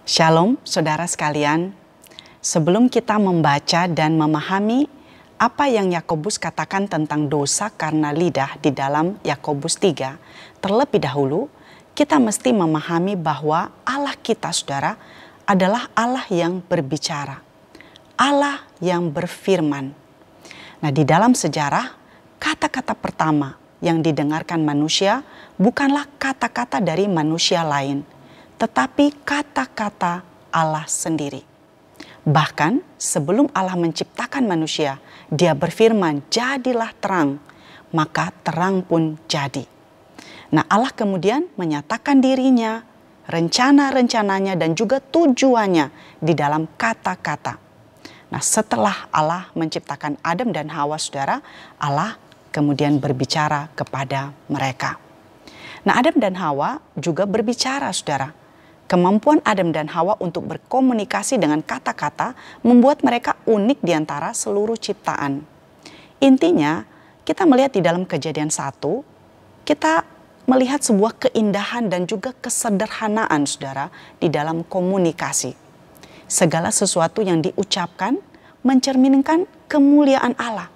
Shalom saudara sekalian, sebelum kita membaca dan memahami apa yang Yakobus katakan tentang dosa karena lidah di dalam Yakobus 3, terlebih dahulu kita mesti memahami bahwa Allah kita saudara adalah Allah yang berbicara, Allah yang berfirman. Nah, di dalam sejarah kata-kata pertama yang didengarkan manusia bukanlah kata-kata dari manusia lain, tetapi kata-kata Allah sendiri. Bahkan sebelum Allah menciptakan manusia, Dia berfirman, "Jadilah terang," maka terang pun jadi. Nah, Allah kemudian menyatakan dirinya, rencana-rencananya dan juga tujuannya di dalam kata-kata. Nah, setelah Allah menciptakan Adam dan Hawa, saudara, Allah kemudian berbicara kepada mereka. Nah, Adam dan Hawa juga berbicara, saudara. Kemampuan Adam dan Hawa untuk berkomunikasi dengan kata-kata membuat mereka unik di antara seluruh ciptaan. Intinya, kita melihat di dalam Kejadian 1, kita melihat sebuah keindahan dan juga kesederhanaan, saudara, di dalam komunikasi. Segala sesuatu yang diucapkan mencerminkan kemuliaan Allah.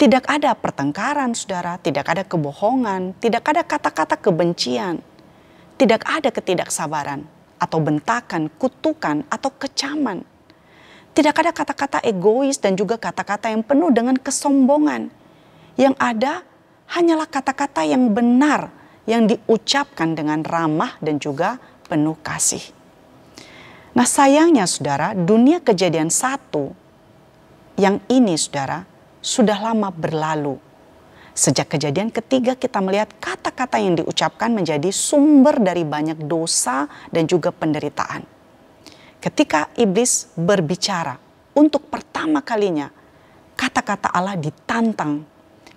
Tidak ada pertengkaran, saudara, tidak ada kebohongan, tidak ada kata-kata kebencian. Tidak ada ketidaksabaran atau bentakan, kutukan atau kecaman. Tidak ada kata-kata egois dan juga kata-kata yang penuh dengan kesombongan. Yang ada hanyalah kata-kata yang benar yang diucapkan dengan ramah dan juga penuh kasih. Nah, sayangnya saudara, dunia Kejadian 1 yang ini saudara sudah lama berlalu. Sejak Kejadian ketiga kita melihat kata-kata yang diucapkan menjadi sumber dari banyak dosa dan juga penderitaan. Ketika iblis berbicara untuk pertama kalinya, kata-kata Allah ditantang.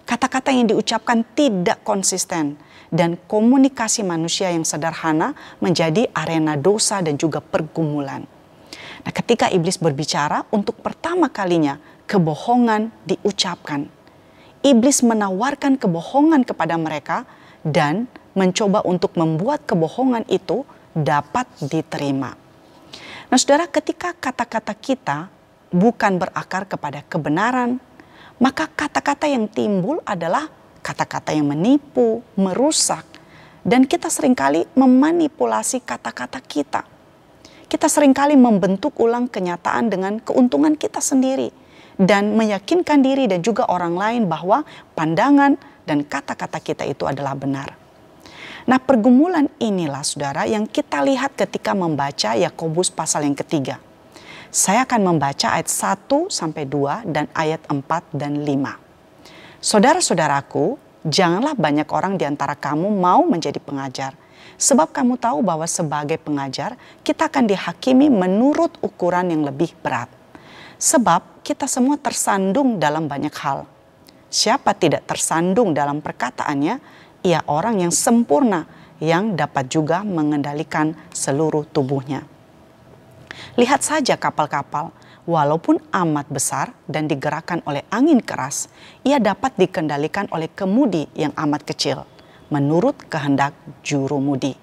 Kata-kata yang diucapkan tidak konsisten dan komunikasi manusia yang sederhana menjadi arena dosa dan juga pergumulan. Nah, ketika iblis berbicara untuk pertama kalinya, kebohongan diucapkan. Iblis menawarkan kebohongan kepada mereka dan mencoba untuk membuat kebohongan itu dapat diterima. Nah, saudara, ketika kata-kata kita bukan berakar kepada kebenaran, maka kata-kata yang timbul adalah kata-kata yang menipu, merusak, dan kita seringkali memanipulasi kata-kata kita. Kita seringkali membentuk ulang kenyataan dengan keuntungan kita sendiri dan meyakinkan diri dan juga orang lain bahwa pandangan dan kata-kata kita itu adalah benar. Nah, pergumulan inilah saudara yang kita lihat ketika membaca Yakobus pasal yang ketiga. Saya akan membaca ayat 1-2 dan ayat 4 dan 5. Saudara-saudaraku, janganlah banyak orang di antara kamu mau menjadi pengajar. Sebab kamu tahu bahwa sebagai pengajar kita akan dihakimi menurut ukuran yang lebih berat. Sebab kita semua tersandung dalam banyak hal. Siapa tidak tersandung dalam perkataannya, ia orang yang sempurna yang dapat juga mengendalikan seluruh tubuhnya. Lihat saja kapal-kapal, walaupun amat besar dan digerakkan oleh angin keras, ia dapat dikendalikan oleh kemudi yang amat kecil, menurut kehendak jurumudi.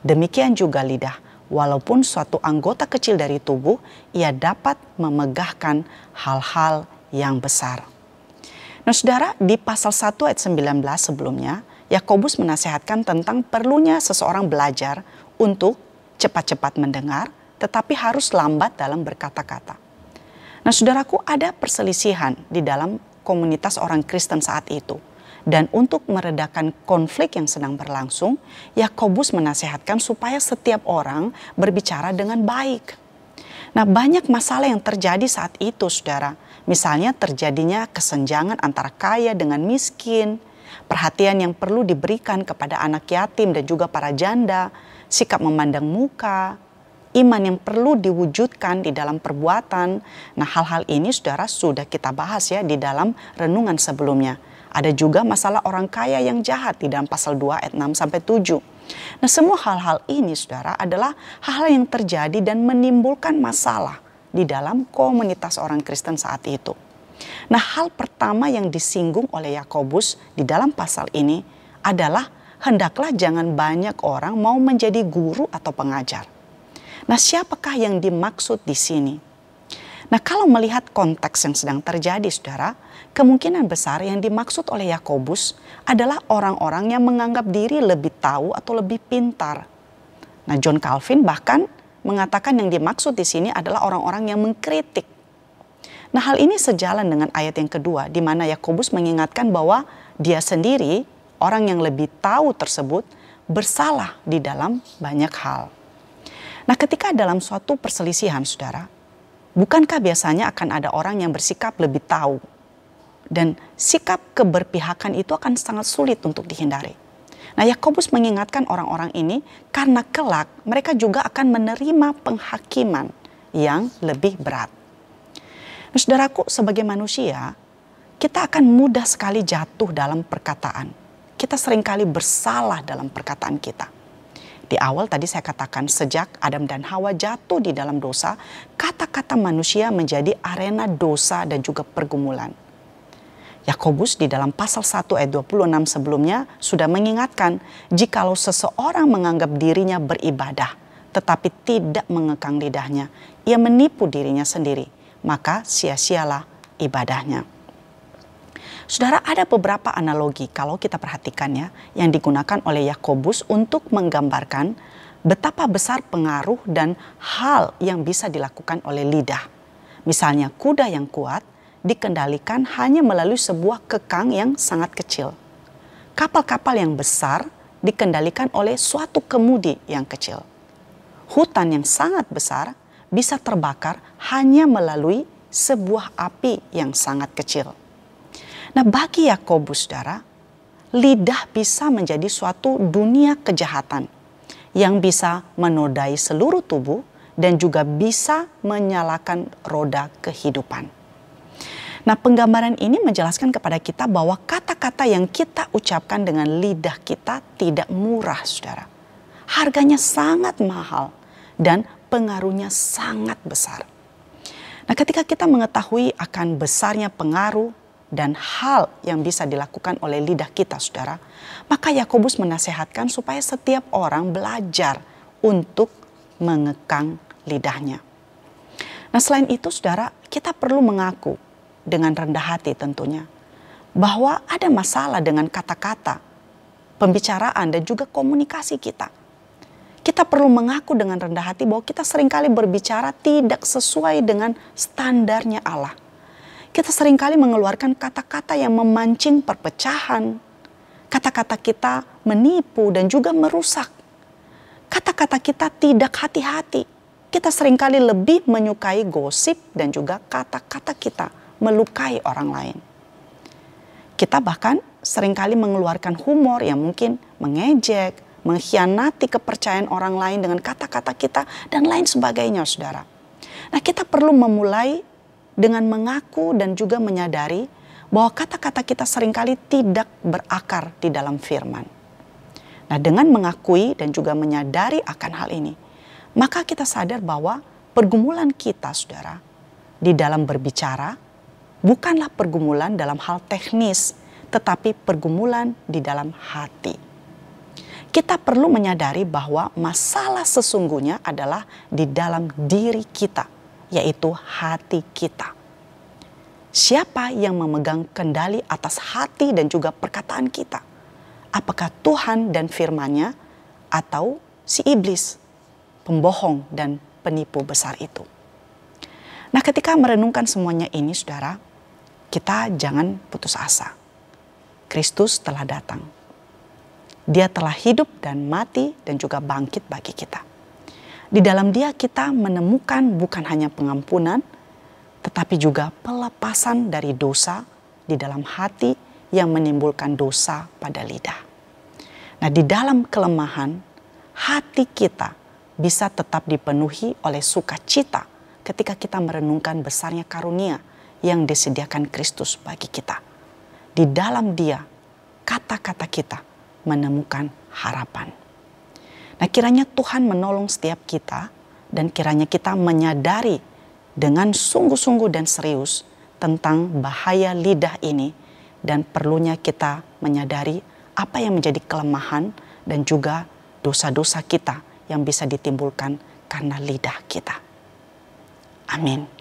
Demikian juga lidah. Walaupun suatu anggota kecil dari tubuh, ia dapat memegahkan hal-hal yang besar. Nah, saudara, di pasal 1 ayat 19 sebelumnya, Yakobus menasihatkan tentang perlunya seseorang belajar untuk cepat-cepat mendengar, tetapi harus lambat dalam berkata-kata. Nah, saudaraku, ada perselisihan di dalam komunitas orang Kristen saat itu. Dan untuk meredakan konflik yang sedang berlangsung, Yakobus menasihatkan supaya setiap orang berbicara dengan baik. Nah, banyak masalah yang terjadi saat itu, saudara. Misalnya terjadinya kesenjangan antara kaya dengan miskin, perhatian yang perlu diberikan kepada anak yatim dan juga para janda, sikap memandang muka, iman yang perlu diwujudkan di dalam perbuatan. Nah, hal-hal ini, saudara, sudah kita bahas ya di dalam renungan sebelumnya. Ada juga masalah orang kaya yang jahat di dalam pasal 2 ayat 6-7. Nah, semua hal-hal ini saudara adalah hal-hal yang terjadi dan menimbulkan masalah di dalam komunitas orang Kristen saat itu. Nah, hal pertama yang disinggung oleh Yakobus di dalam pasal ini adalah hendaklah jangan banyak orang mau menjadi guru atau pengajar. Nah, siapakah yang dimaksud di sini? Nah, kalau melihat konteks yang sedang terjadi, saudara, kemungkinan besar yang dimaksud oleh Yakobus adalah orang-orang yang menganggap diri lebih tahu atau lebih pintar. Nah, John Calvin bahkan mengatakan yang dimaksud di sini adalah orang-orang yang mengkritik. Nah, hal ini sejalan dengan ayat yang kedua, di mana Yakobus mengingatkan bahwa dia sendiri, orang yang lebih tahu tersebut, bersalah di dalam banyak hal. Nah, ketika dalam suatu perselisihan, saudara, bukankah biasanya akan ada orang yang bersikap lebih tahu? Dan sikap keberpihakan itu akan sangat sulit untuk dihindari. Nah, Yakobus mengingatkan orang-orang ini karena kelak mereka juga akan menerima penghakiman yang lebih berat. Nah, saudaraku, sebagai manusia, kita akan mudah sekali jatuh dalam perkataan. Kita seringkali bersalah dalam perkataan kita. Di awal tadi saya katakan sejak Adam dan Hawa jatuh di dalam dosa, kata-kata manusia menjadi arena dosa dan juga pergumulan. Yakobus di dalam pasal 1 ayat 26 sebelumnya sudah mengingatkan, jikalau seseorang menganggap dirinya beribadah tetapi tidak mengekang lidahnya, ia menipu dirinya sendiri, maka sia-sialah ibadahnya. Saudara, ada beberapa analogi kalau kita perhatikan ya, yang digunakan oleh Yakobus untuk menggambarkan betapa besar pengaruh dan hal yang bisa dilakukan oleh lidah. Misalnya kuda yang kuat dikendalikan hanya melalui sebuah kekang yang sangat kecil. Kapal-kapal yang besar dikendalikan oleh suatu kemudi yang kecil. Hutan yang sangat besar bisa terbakar hanya melalui sebuah api yang sangat kecil. Nah, bagi Yakobus, saudara, lidah bisa menjadi suatu dunia kejahatan yang bisa menodai seluruh tubuh dan juga bisa menyalakan roda kehidupan. Nah, penggambaran ini menjelaskan kepada kita bahwa kata-kata yang kita ucapkan dengan lidah kita tidak murah, saudara. Harganya sangat mahal dan pengaruhnya sangat besar. Nah, ketika kita mengetahui akan besarnya pengaruh dan hal yang bisa dilakukan oleh lidah kita, saudara, maka Yakobus menasehatkan supaya setiap orang belajar untuk mengekang lidahnya. Nah, selain itu, saudara, kita perlu mengaku dengan rendah hati tentunya bahwa ada masalah dengan kata-kata, pembicaraan dan juga komunikasi kita. Kita perlu mengaku dengan rendah hati bahwa kita seringkali berbicara tidak sesuai dengan standarnya Allah. Kita seringkali mengeluarkan kata-kata yang memancing perpecahan. Kata-kata kita menipu dan juga merusak. Kata-kata kita tidak hati-hati. Kita seringkali lebih menyukai gosip dan juga kata-kata kita melukai orang lain. Kita bahkan seringkali mengeluarkan humor yang mungkin mengejek, mengkhianati kepercayaan orang lain dengan kata-kata kita dan lain sebagainya, saudara. Nah, kita perlu memulai dengan mengaku dan juga menyadari bahwa kata-kata kita seringkali tidak berakar di dalam firman. Nah, dengan mengakui dan juga menyadari akan hal ini, maka kita sadar bahwa pergumulan kita, saudara, di dalam berbicara bukanlah pergumulan dalam hal teknis, tetapi pergumulan di dalam hati. Kita perlu menyadari bahwa masalah sesungguhnya adalah di dalam diri kita, yaitu hati kita. Siapa yang memegang kendali atas hati dan juga perkataan kita? Apakah Tuhan dan firman-Nya atau si iblis, pembohong dan penipu besar itu? Nah, ketika merenungkan semuanya ini, saudara, kita jangan putus asa. Kristus telah datang. Dia telah hidup dan mati dan juga bangkit bagi kita. Di dalam Dia kita menemukan bukan hanya pengampunan, tetapi juga pelepasan dari dosa di dalam hati yang menimbulkan dosa pada lidah. Nah, di dalam kelemahan, hati kita bisa tetap dipenuhi oleh sukacita ketika kita merenungkan besarnya karunia yang disediakan Kristus bagi kita. Di dalam Dia, kata-kata kita menemukan harapan. Nah, kiranya Tuhan menolong setiap kita dan kiranya kita menyadari dengan sungguh-sungguh dan serius tentang bahaya lidah ini dan perlunya kita menyadari apa yang menjadi kelemahan dan juga dosa-dosa kita yang bisa ditimbulkan karena lidah kita. Amin.